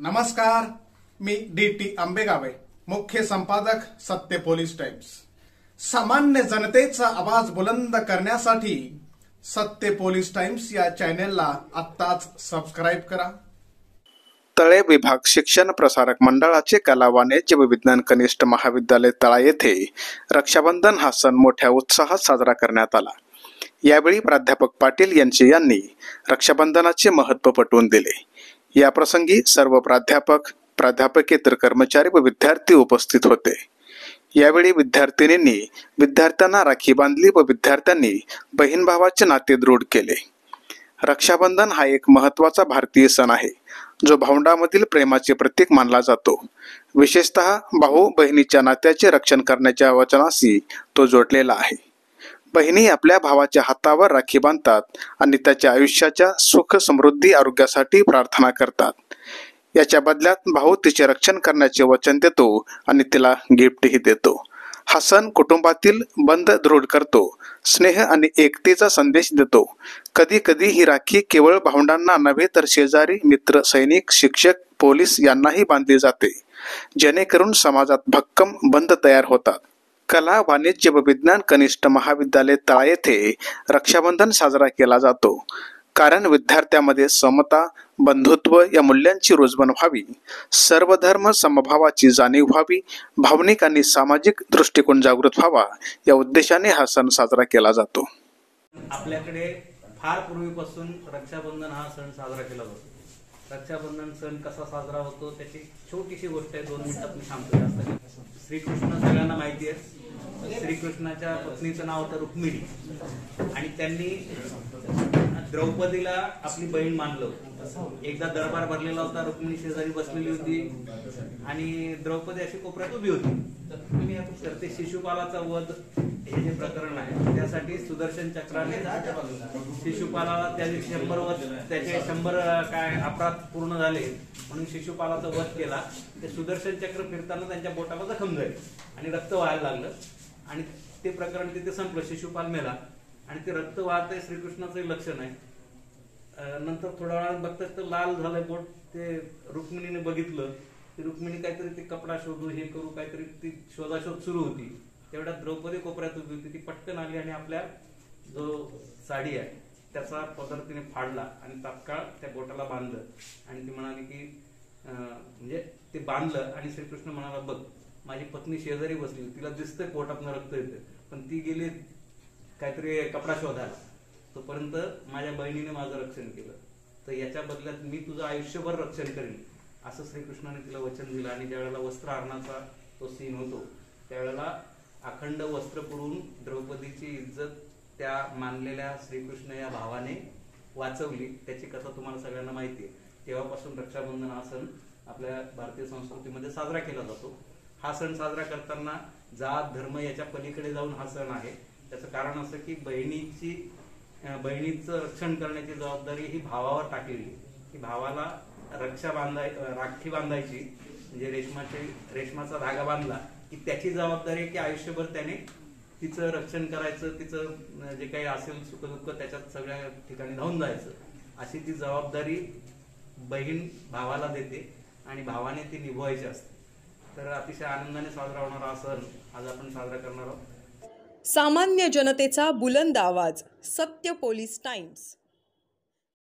नमस्कार, मी डी.टी. आंबेगावे, मुख्य संपादक सत्य पोलीस टाइम्स। सामान्य जनतेचा आवाज बुलंद करण्यासाठी सत्य पोलीस टाइम्स या चॅनेलला आत्ताच सबस्क्राइब करा। तळे विभाग शिक्षण प्रसारक मंडळाचे कला वाणिज्य व विज्ञान कनिष्ठ महाविद्यालय तळा येथे रक्षाबंधन हा सण मोठ्या उत्साहात साजरा करण्यात आला। यावेळी प्राध्यापक पाटील यांनी रक्षाबंधनाचे महत्त्व पटवून दिले। या प्रसंगी सर्व प्राध्यापकेतर कर्मचारी व विद्यार्थी उपस्थित होते। यावेळी विद्यार्थिनींनी विद्यार्थ्यांना राखी बांधली व विद्यार्थ्यांनी बहीण भावाचे नाते दृढ केले। रक्षाबंधन हा एक महत्त्वाचा भारतीय सण आहे, जो भावंडांमधील प्रेमाचे प्रतीक मानला जातो। विशेषतः भाऊ बहिणीच्या नात्याचे रक्षण करण्याच्या वचनाशी तो जोडलेला आहे। बहिणी आपल्या भावाच्या हातावर राखी बांधतात आणि त्याच्या आयुष्याच्या सुख समृद्धी आरोग्यासाठी प्रार्थना करतात। याच्या बदल्यात भाऊ तिचे रक्षण करण्याचे वचन देतो आणि तिला गिफ्टही देतो। हा सण कुटुंबातील बंध दृढ करतो, स्नेह आणि एकतेचा संदेश देतो। कधी कधी ही राखी केवळ भावंडांना नव्हे तर शेजारी, मित्र, सैनिक, शिक्षक, पोलीस यांनाही बांधली जाते, जेणेकरून समाजात भक्कम बंध तयार होतात। कला वाणिज्य व विज्ञान कनिष्ठ महाविद्यालय तळा येथे रक्षाबंधन साजरा केला जातो, कारण विद्यार्थ्यांमध्ये समता, बंधुत्व या मूल्यांची रुजवण व्हावी, सर्व धर्म समभावाची जाणीव व्हावी, भावनिक आणि सामाजिक दृष्टिकोन जागृत व्हावा या उद्देशाने हा सण साजरा केला जातो। आपल्याकडे फार पूर्वीपासून रक्षाबंधन हा सण साजरा केला जातो। रक्षाबंधन सण कसा साजरा होतो त्याची छोटीशी गोष्ट आहे, 2 मिनिटात मी सांगतो। जास्त श्रीकृष्ण सगळ्यांना माहिती आहे। श्रीकृष्णाच्या पत्नीचं नाव होतं रुक्मिणी आणि त्यांनी द्रौपदीला आपली बहीण मानलं। एकदा दरबार भरलेला होता, रुक्मिणी शेजारी बसलेली होती आणि द्रौपदी अशी कोपऱ्यात उभी होती। तर ते शिशुपालाचा वध हे जे प्रकरण आहे त्यासाठी सुदर्शन चक्राने शिशुपालाला त्या 100 त्याचे 100 काय अपराध पूर्ण झाले म्हणून शिशुपालाचा वध केला। ते सुदर्शन चक्र फिरताना त्यांच्या बोटाला जखम झाली आणि रक्त व्हायला लागलं आणि ते प्रकरण तिथे संपलं। शिशुपाल मेला आणि ते रक्त वाहतंय, श्रीकृष्णाचं लक्षण आहे। नंतर थोड्या वेळात बघतात तर लाल झालंय बोट। ते रुक्मिणीने बघितलं, ती रुक्मिणी काहीतरी ते कपडा शोधू हे करू काहीतरी ती शोधाशोध सुरू होती। तेवढ्यात द्रौपदी कोपऱ्यात उभी होती, ती पटकन आली आणि आपल्या जो साडी आहे त्याचा पदर तिने फाडला आणि तात्काळ त्या बोटाला बांधलं आणि ती म्हणाली की म्हणजे ते बांधलं आणि श्रीकृष्ण म्हणाला, बघ माझी पत्नी शेजारी बसली, तिला दिसतंय पोटातनं रक्त येते, पण ती गेली काहीतरी कपडा शोधायला, तोपर्यंत माझ्या बहिणीने माझं रक्षण केलं, तर याच्या बदल्यात मी तुझं आयुष्यभर रक्षण करेन असं श्रीकृष्णाने तिला वचन दिलं। आणि ज्यावेळेला वस्त्रहरणाचा तो सीन होतो त्यावेळेला अखंड वस्त्र पुरून द्रौपदीची इज्जत त्या मानलेल्या श्रीकृष्ण या भावाने वाचवली। त्याची कथा तुम्हाला सगळ्यांना माहिती आहे। तेव्हापासून रक्षाबंधन हा सण आपल्या भारतीय संस्कृतीमध्ये साजरा केला जातो। हा सण साजरा करताना जात धर्म याच्या पलीकडे जाऊन हा सण आहे। त्याचं कारण असं की बहिणीचं रक्षण करण्याची जबाबदारी ही भावावर टाकलेली, की भावाला राखी बांधायची, म्हणजे रेशमाचा धागा बांधला की त्याची जबाबदारी की आयुष्यभर त्याने तिचं रक्षण करायचं, तिचं जे काही असेल सुखदुःख त्याच्यात सगळ्या ठिकाणी धावून जायचं, अशी ती जबाबदारी बहीण भावाला देते आणि भावाने ती निभवायची असते। तर अतिशय आनंदाने साजरा होणारा हा सण आज आपण साजरा करणार आहोत। सामान्य जनतेचा बुलंद आवाज, सत्य पोलीस टाइम्स।